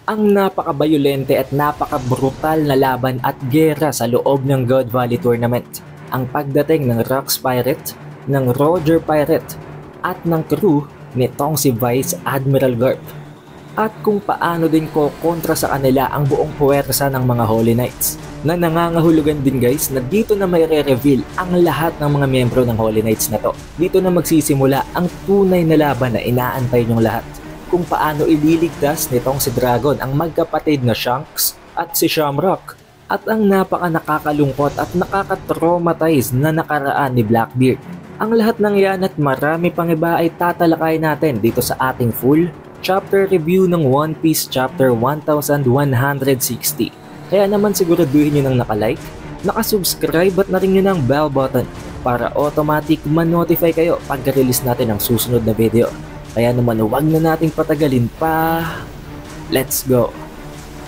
Ang napakabayolente at napakabrutal na laban at gera sa loob ng God Valley Tournament. Ang pagdating ng Rox Pirate, ng Roger Pirate, at ng crew nitong si Vice Admiral Garp. At kung paano din ko kontra sa kanila ang buong puwersa ng mga Holy Knights. Na nangangahulugan din guys na dito na may re-reveal ang lahat ng mga miyembro ng Holy Knights na to. Dito na magsisimula ang tunay na laban na inaantay nyong lahat. Kung paano ililigtas nitong si Dragon ang magkapatid na Shanks at si Shamrock at ang napaka nakakalungkot at nakaka-traumatize na nakaraan ni Blackbeard. Ang lahat ng yan at marami pang iba ay tatalakay natin dito sa ating full chapter review ng One Piece Chapter 1160. Kaya naman siguraduhin nyo nang nakalike, nakasubscribe at na rin nyo ng bell button para automatic ma-notify kayo pagka-release natin ang susunod na video. Kaya naman huwag na nating patagalin pa. Let's go!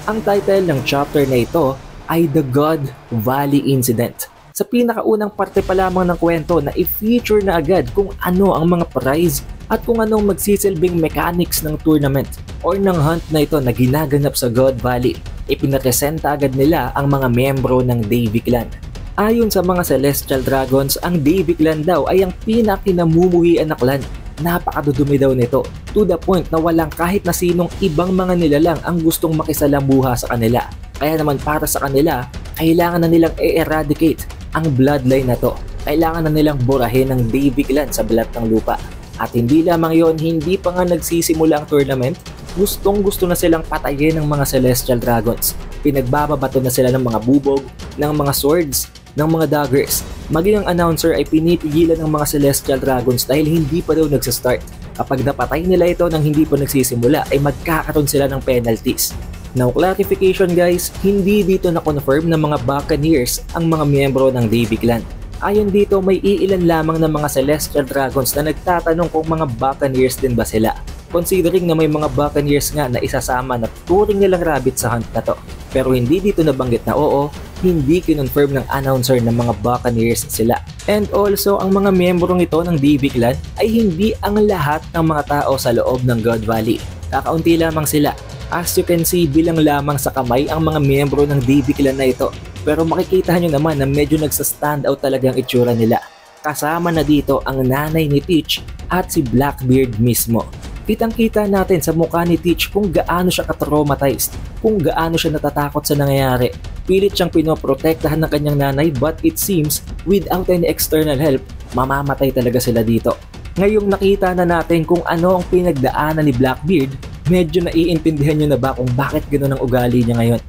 Ang title ng chapter na ito ay The God Valley Incident. Sa pinakaunang parte pa lamang ng kwento na i-feature na agad kung ano ang mga prize at kung anong magsisilbing mechanics ng tournament or ng hunt na ito na ginaganap sa God Valley. Ipinapresenta agad nila ang mga miyembro ng Davy Clan. Ayon sa mga Celestial Dragons, ang Davy Clan daw ay ang pinakinamumuhian na clan. Napakadudumi daw nito, to the point na walang kahit na sinong ibang mga nilalang ang gustong makisalamuha sa kanila. Kaya naman para sa kanila, kailangan na nilang i-eradicate ang bloodline na to. Kailangan na nilang burahin ang Davy Clan sa balat ng lupa. At hindi lamang yon, hindi pa nga nagsisimula ang tournament, gustong gusto na silang patayin ng mga Celestial Dragons. Pinagbababato na sila ng mga bubog, ng mga swords, ng mga daggers. Maging ang announcer ay pinipigilan ng mga Celestial Dragons dahil hindi pa daw nagsastart. Kapag napatay nila ito nang hindi pa nagsisimula ay magkakaroon sila ng penalties. Now clarification guys, hindi dito na-confirm ng mga Buccaneers ang mga miyembro ng Davy Clan. Ayon dito may iilan lamang ng mga Celestial Dragons na nagtatanong kung mga Buccaneers din ba sila. Considering na may mga Buccaneers nga na isasama na turing nilang rabbit sa hunt na to. Pero hindi dito nabanggit na oo, hindi kinonfirm ng announcer ng mga Buccaneers sila. And also, ang mga miyembrong ito ng Davy Clan ay hindi ang lahat ng mga tao sa loob ng God Valley. Kakaunti lamang sila. As you can see, bilang lamang sa kamay ang mga miyembro ng Davy Clan na ito. Pero makikita nyo naman na medyo nagsa-stand out talaga ang itsura nila. Kasama na dito ang nanay ni Teach at si Blackbeard mismo. Kitang-kita natin sa mukha ni Teach kung gaano siya ka-traumatized, kung gaano siya natatakot sa nangyayari. Pilit siyang pinoprotektahan ng kanyang nanay but it seems without any external help, mamamatay talaga sila dito. Ngayong nakita na natin kung ano ang pinagdaanan ni Blackbeard, medyo naiintindihan nyo na ba kung bakit ganoon ang ugali niya ngayon.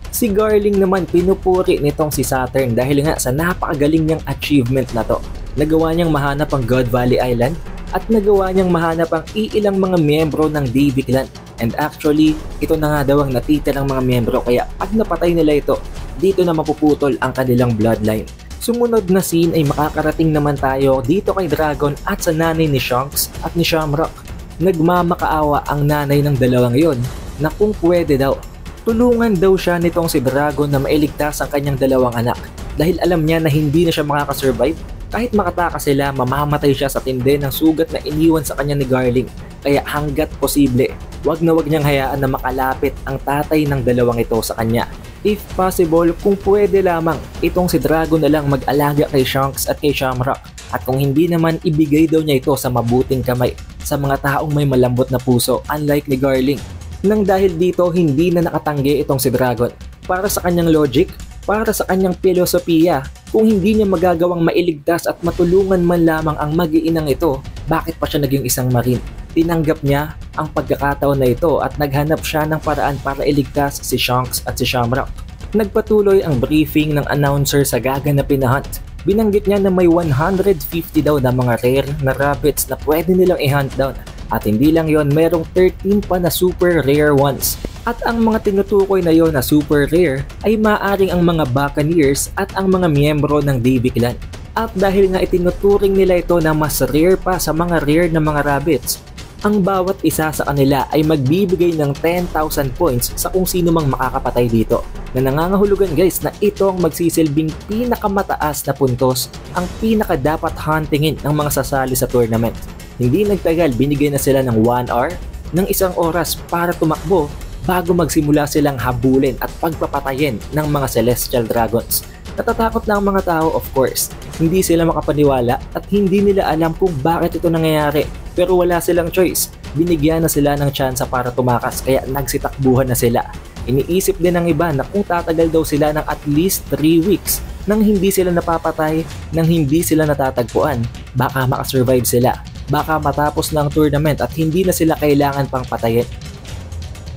Si Garling naman pinupuri nitong si Saturn dahil nga sa napakagaling niyang achievement na to. Nagawa niyang mahanap ang God Valley Island at nagawa niyang mahanap ang iilang mga miyembro ng Davy Clan. And actually, ito na nga daw ang natitirang mga miyembro kaya pag napatay nila ito, dito na mapuputol ang kanilang bloodline. Sumunod na scene ay makakarating naman tayo dito kay Dragon at sa nanay ni Shanks at ni Shamrock. Nagmamakaawa ang nanay ng dalawang yon na kung pwede daw, tulungan daw siya nitong si Dragon na mailigtas ang kanyang dalawang anak dahil alam niya na hindi na siya makakasurvive. Kahit makatakas sila, mamamatay siya sa tindi ng sugat na iniwan sa kanya ni Garling. Kaya hanggat posible, wag na wag niyang hayaan na makalapit ang tatay ng dalawang ito sa kanya. If possible, kung pwede lamang, itong si Dragon na lang mag-alaga kay Shanks at kay Shamrock. At kung hindi naman, ibigay daw niya ito sa mabuting kamay sa mga taong may malambot na puso unlike ni Garling. Nang dahil dito, hindi na nakatanggi itong si Dragon. Para sa kanyang logic, para sa kanyang filosofiya, kung hindi niya magagawang mailigtas at matulungan man lamang ang mag-iinang ito, bakit pa siya naging isang marine? Tinanggap niya ang pagkakataon na ito at naghanap siya ng paraan para iligtas si Shanks at si Shamrock. Nagpatuloy ang briefing ng announcer sa gaganapin na hunt. Binanggit niya na may 150 daw na mga rare na rabbits na pwede nilang i-hunt down. At hindi lang yon, merong 13 pa na super rare ones. At ang mga tinutukoy na yon na super rare ay maaring ang mga Buccaneers at ang mga miyembro ng Davy Clan. At dahil nga itinuturing nila ito na mas rare pa sa mga rare na mga rabbits, ang bawat isa sa kanila ay magbibigay ng 10,000 points sa kung sino mang makakapatay dito. Na nangangahulugan guys na ito ang magsisilbing pinakamataas na puntos, ang pinaka dapat huntingin ng mga sasali sa tournament. Hindi nagtagal, binigay na sila ng 1 hour, ng 1 oras para tumakbo bago magsimula silang habulin at pagpapatayin ng mga Celestial Dragons. Natatakot na ang mga tao, of course. Hindi sila makapaniwala at hindi nila alam kung bakit ito nangyayari. Pero wala silang choice. Binigyan na sila ng tsansa para tumakas kaya nagsitakbuhan na sila. Iniisip din ng iba na kung tatagal daw sila ng at least 3 weeks nang hindi sila napapatay, nang hindi sila natatagpuan, baka makasurvive sila. Baka matapos na ang tournament at hindi na sila kailangan pang patayin.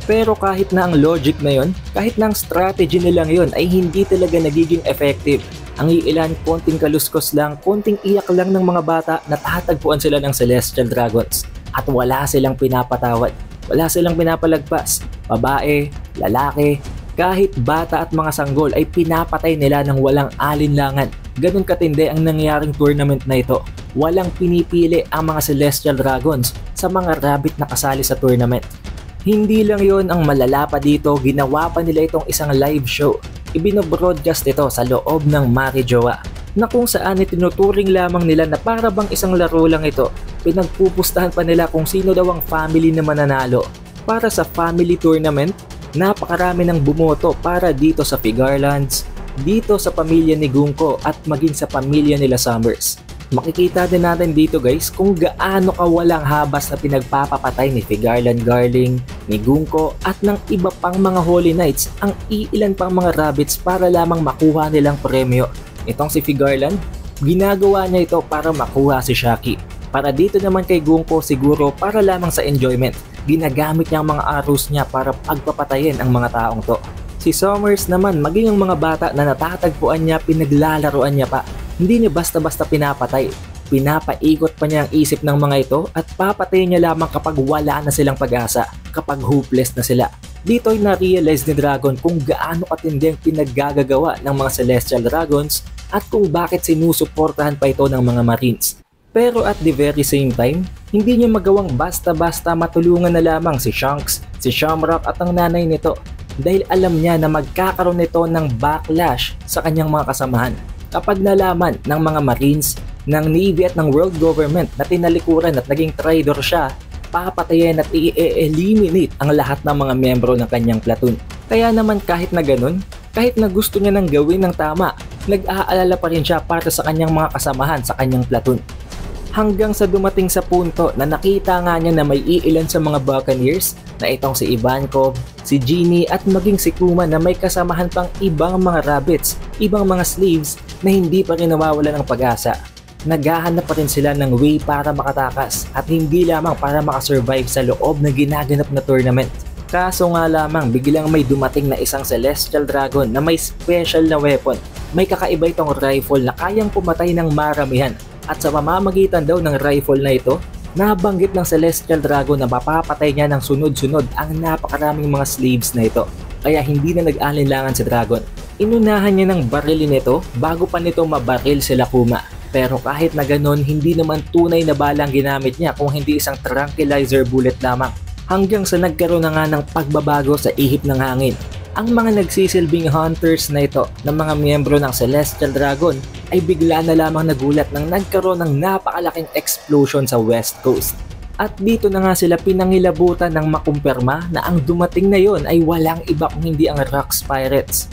Pero kahit na ang logic na yon, kahit na ang strategy nilang yon ay hindi talaga nagiging effective. Ang iilan, konting kaluskos lang, konting iyak lang ng mga bata na tatagpuan sila ng Celestial Dragons. At wala silang pinapatawad, wala silang pinapalagpas. Babae, lalaki, kahit bata at mga sanggol ay pinapatay nila ng walang alinlangan. Ganun katindi ang nangyaring tournament na ito. Walang pinipili ang mga Celestial Dragons sa mga rabbit na kasali sa tournament. Hindi lang yon ang malala pa dito, ginawa pa nila itong isang live show. Ibino-broadcast ito sa loob ng Marijoa na kung saan itinuturing lamang nila na para bang isang laro lang ito. Pinagpupustahan pa nila kung sino daw ang family na mananalo. Para sa family tournament, napakarami ng bumoto para dito sa Figarlands, dito sa pamilya ni Gunko at maging sa pamilya nila Summers. Makikita din natin dito guys kung gaano kawalang habas na pinagpapapatay ni Figarland Garling, ni Gunko at ng iba pang mga Holy Knights ang iilan pang mga rabbits para lamang makuha nilang premyo. Itong si Figarland, ginagawa niya ito para makuha si Shaki. Para dito naman kay Gunko siguro para lamang sa enjoyment. Ginagamit niya ang mga arrows niya para pagpapatayin ang mga taong to. Si Summers naman maging ang mga bata na natatagpuan niya pinaglalaroan niya pa. Hindi niya basta-basta pinapatay. Pinapaikot pa niya ang isip ng mga ito at papatayin niya lamang kapag wala na silang pag-asa, kapag hopeless na sila. Dito ay na-realize ni Dragon kung gaano katindi ang pinaggagawa ng mga Celestial Dragons at kung bakit sinusuportahan pa ito ng mga Marines. Pero at the very same time, hindi niya magawang basta-basta matulungan na lamang si Shanks, si Shamrock at ang nanay nito dahil alam niya na magkakaroon nito ng backlash sa kanyang mga kasamahan. Kapag nalaman ng mga Marines, ng Navy at ng World Government na tinalikuran at naging traitor siya, papatayin at i-eliminate ang lahat ng mga miyembro ng kanyang platoon. Kaya naman kahit na ganun, kahit na gusto niya nang gawin ng tama, nag-aalala pa rin siya para sa kanyang mga kasamahan sa kanyang platoon. Hanggang sa dumating sa punto na nakita nga niya na may iilan sa mga Buccaneers na itong si Ivankov, si Genie at maging si Kuma na may kasamahan pang ibang mga rabbits, ibang mga slaves na hindi pa rin nawawala ng pag-asa. Naghahanap pa rin sila ng way para makatakas at hindi lamang para makasurvive sa loob na ginaganap na tournament. Kaso nga lamang biglang may dumating na isang Celestial Dragon na may special na weapon. May kakaiba itong rifle na kayang pumatay ng maramihan. At sa pamamagitan daw ng rifle na ito, nabanggit ng Celestial Dragon na mapapatay niya ng sunod-sunod ang napakaraming mga slaves na ito. Kaya hindi na nag-alinlangan si Dragon. Inunahan niya ng barilin nito bago pa nito mabaril sila Kuma. Pero kahit na ganon, hindi naman tunay na balang ginamit niya kung hindi isang tranquilizer bullet lamang. Hanggang sa nagkaroon na nga ng pagbabago sa ihip ng hangin. Ang mga nagsisilbing hunters na ito ng mga miyembro ng Celestial Dragon ay bigla na lamang nagulat nang nagkaroon ng napakalaking explosion sa West Coast. At dito na nga sila pinangilabutan ng makumpirma na ang dumating na yon ay walang iba kung hindi ang Rocks Pirates.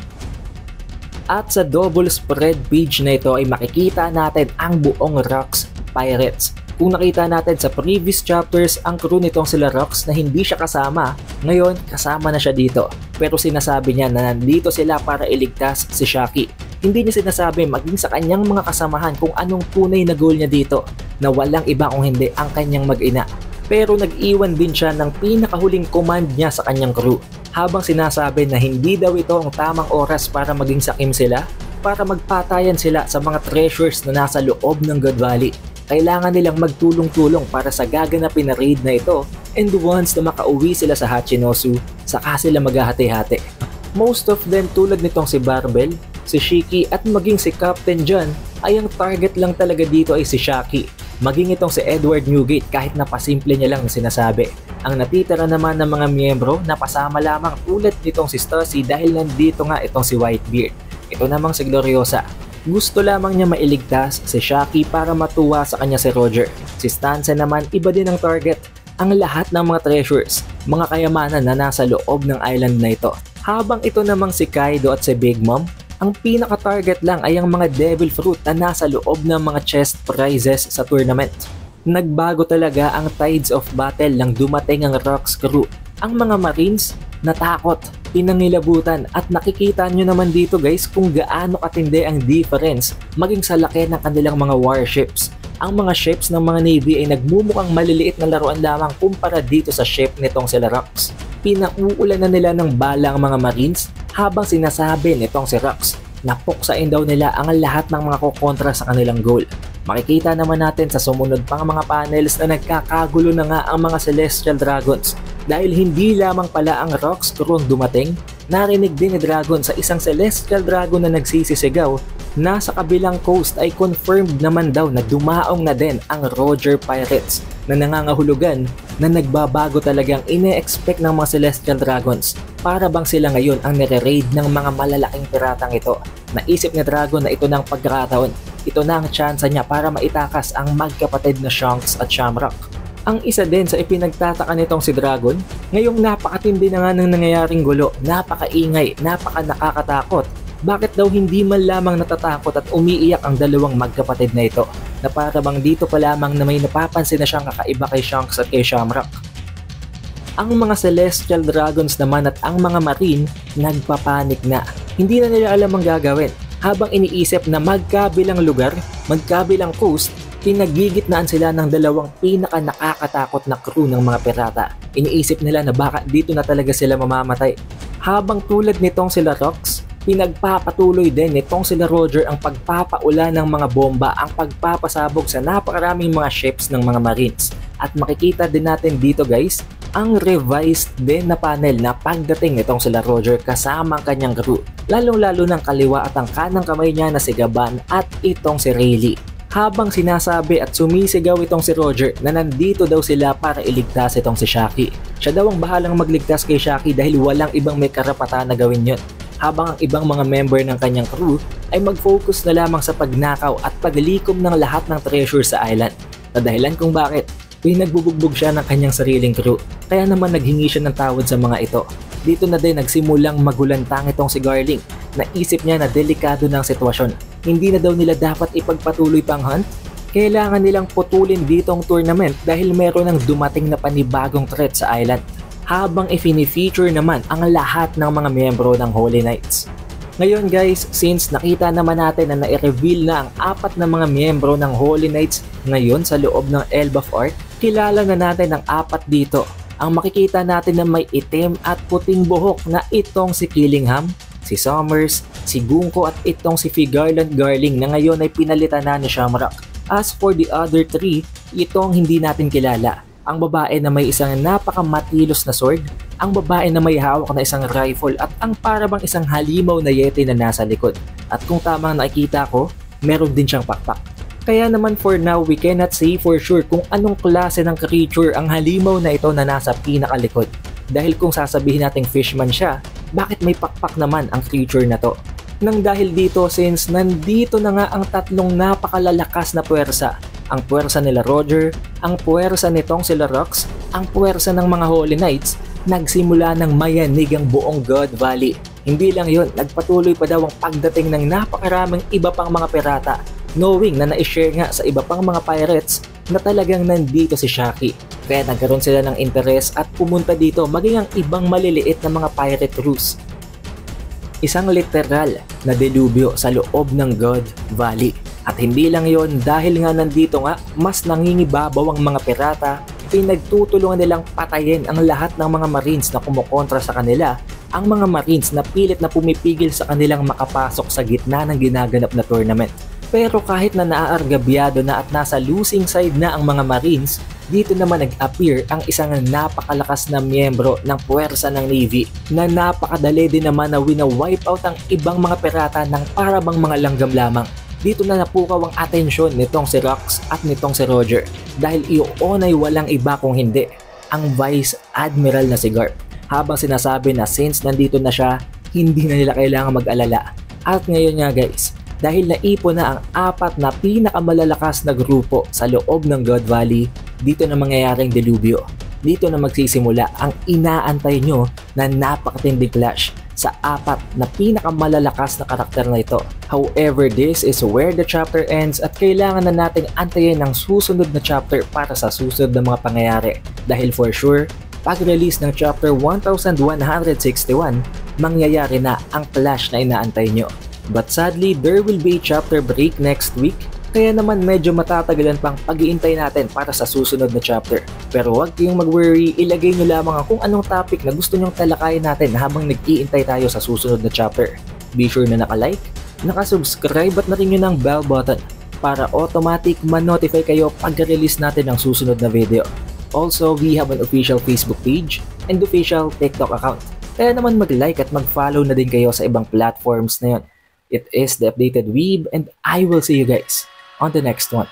At sa double spread page na ito ay makikita natin ang buong Rocks Pirates. Kung nakita natin sa previous chapters ang crew nitong sila Rocks na hindi siya kasama, ngayon kasama na siya dito. Pero sinasabi niya na nandito sila para iligtas si Shaki. Hindi niya sinasabi maging sa kanyang mga kasamahan kung anong tunay na goal niya dito, na walang iba kung hindi ang kanyang mag-ina. Pero nag-iwan din siya ng pinakahuling command niya sa kanyang crew, habang sinasabi na hindi daw ito ang tamang oras para maging sakim sila, para magpatayan sila sa mga treasures na nasa loob ng God Valley. Kailangan nilang magtulong-tulong para sa gaganapin na raid na ito, and once na makauwi sila sa Hachinosu, saka sila maghahati-hati. Most of them tulad nitong si Barbell, si Shiki at maging si Captain John ay ang target lang talaga dito ay si Shaki. Maging itong si Edward Newgate kahit napasimple niya lang sinasabi. Ang natitira naman ng mga miyembro na pasama lamang tulad nitong si Stussy dahil nandito nga itong si Whitebeard. Ito namang si Gloriosa. Gusto lamang niya mailigtas si Shaki para matuwa sa kanya si Roger. Si Stanza naman iba din ang target. Ang lahat ng mga treasures mga kayamanan na nasa loob ng island na ito. Habang ito namang si Kaido at si Big Mom, ang pinaka-target lang ay ang mga Devil Fruit na nasa loob ng mga chest prizes sa tournament. Nagbago talaga ang tides of battle nang dumating ang Rocks crew. Ang mga Marines natakot, pinangilabutan at nakikita nyo naman dito guys kung gaano katindi ang difference maging sa laki ng kanilang mga warships. Ang mga ships ng mga Navy ay nagmumukhang maliliit na laruan lamang kumpara dito sa ship nitong sila Rocks. Pinauulan na nila ng bala ang mga Marines habang sinasabi nitong si Rocks na puksain daw nila ang lahat ng mga kukontra sa kanilang goal. Makikita naman natin sa sumunod pang mga panels na nagkakagulo na nga ang mga Celestial Dragons dahil hindi lamang pala ang Rocks crew ang dumating, narinig din ni Dragon sa isang Celestial Dragon na nagsisisigaw na sa kabilang coast ay confirmed naman daw na dumaong na din ang Roger Pirates na nangangahulugan na nagbabago talagang ine-expect ng mga Celestial Dragons para bang sila ngayon ang nire-raid ng mga malalaking piratang ito. Naisip ni Dragon na ito na ang pagkakataon, ito na ang tsansa niya para maitakas ang magkapatid na Shanks at Shamrock. Ang isa din sa ipinagtataka nitong si Dragon, ngayong napakatindi na nga ng nangyayaring gulo, napakaingay, napaka-nakakatakot, bakit daw hindi man lamang natatakot at umiiyak ang dalawang magkapatid na ito, na para bang dito pa lamang na may napapansin na siyang kakaiba kay Shanks at kay Shamrock. Ang mga Celestial Dragons naman at ang mga Marine nagpapanik na, hindi na nila alam ang gagawin. Habang iniisip na magkabilang lugar, magkabilang coast, pinagigitnaan sila ng dalawang pinaka-nakakatakot na crew ng mga pirata. Iniisip nila na baka dito na talaga sila mamamatay. Habang tulad nitong sila Rocks, pinagpapatuloy din nitong sila Roger ang pagpapaula ng mga bomba, ang pagpapasabog sa napakaraming mga ships ng mga Marines. At makikita din natin dito guys, ang revised din na panel na pagdating nitong sila Roger kasama ang kanyang crew, lalong-lalo ng kaliwa at ang kanang kamay niya na si Gaban at itong si Rayleigh. Habang sinasabi at sumisigaw itong si Roger na nandito daw sila para iligtas itong si Shaki. Siya daw ang bahalang magligtas kay Shaki dahil walang ibang may karapatan na gawin yun. Habang ang ibang mga member ng kanyang crew ay mag-focus na lamang sa pagnakaw at paglikom ng lahat ng treasure sa island. Na dahilan kung bakit pinagbubugbog siya ng kanyang sariling crew, kaya naman naghingi siya ng tawad sa mga ito. Dito na din nagsimulang magulantang itong si Garling. Naisip niya na delikado ng sitwasyon. Hindi na daw nila dapat ipagpatuloy pang hunt. Kailangan nilang putulin ditong tournament dahil meron ng dumating na panibagong threat sa island. Habang i-feature naman ang lahat ng mga miyembro ng Holy Knights. Ngayon guys, since nakita naman natin na na-reveal na ang 4 na mga miyembro ng Holy Knights ngayon sa loob ng Elbaf Arc, kilala na natin ang 4 dito. Ang makikita natin na may itim at puting buhok na itong si Killingham, si Summers, si Gunko at itong si Figarland Garling na ngayon ay pinalitan na ni Shamrock. As for the other 3, itong hindi natin kilala. Ang babae na may isang napakamatilos na sword, ang babae na may hawak na isang rifle at ang parabang isang halimaw na yeti na nasa likod. At kung tamang nakikita ko, meron din siyang pakpak. Kaya naman for now, we cannot say for sure kung anong klase ng creature ang halimaw na ito na nasa pinakalikod. Dahil kung sasabihin nating fishman siya, bakit may pakpak naman ang creature na to? Nang dahil dito, since nandito na nga ang 3 napakalalakas na puwersa, ang puwersa nila Roger, ang puwersa nitong sila Rocks, ang puwersa ng mga Holy Knights, nagsimula ng mayanig ang buong God Valley. Hindi lang yon, nagpatuloy pa daw ang pagdating ng napakaraming iba pang mga pirata, knowing na na-share nga sa iba pang mga pirates na talagang nandito si Shaki. Kaya nagkaroon sila ng interes at pumunta dito maging ang ibang maliliit na mga pirate crews. Isang literal na delubyo sa loob ng God Valley. At hindi lang yon, dahil nga nandito nga mas nangingibabaw ang mga pirata, pinagtutulungan nilang patayin ang lahat ng mga Marines na kumukontra sa kanila, ang mga Marines na pilit na pumipigil sa kanilang makapasok sa gitna ng ginaganap na tournament. Pero kahit na naaargabyado na at nasa losing side na ang mga Marines, dito naman nag-appear ang isang napakalakas na miyembro ng puwersa ng Navy na napakadali din naman na wina-wipe out ang ibang mga pirata ng parabang mga langgam lamang. Dito na napukaw ang atensyon nitong si Rocks at nitong si Roger dahil iyon ay walang iba kung hindi ang Vice Admiral na si Garp. Habang sinasabi na since nandito na siya, hindi na nila kailangan mag-alala. At ngayon nga guys, dahil naipon na ang 4 na pinakamalalakas na grupo sa loob ng God Valley, dito na mangyayaring delubyo. dito na magsisimula ang inaantay nyo na napakatinding clash sa apat na pinakamalalakas na karakter na ito. However, this is where the chapter ends at kailangan na nating antayin ang susunod na chapter para sa susunod na mga pangyayari. Dahil for sure, pag-release ng chapter 1161, mangyayari na ang clash na inaantay nyo. But sadly, there will be a chapter break next week, kaya naman medyo matatagalan pang pag-iintay natin para sa susunod na chapter. Pero huwag kayong mag-worry, ilagay nyo lamang kung anong topic na gusto nyong talakayin natin habang nag-iintay tayo sa susunod na chapter. Be sure na naka-like, naka-subscribe at na rin nyo ng bell button para automatic ma-notify kayo pag-release natin ng susunod na video. Also, we have an official Facebook page and official TikTok account. Kaya naman mag-like at mag-follow na din kayo sa ibang platforms na yun. It is The Updated Weeb and I will see you guys on the next one.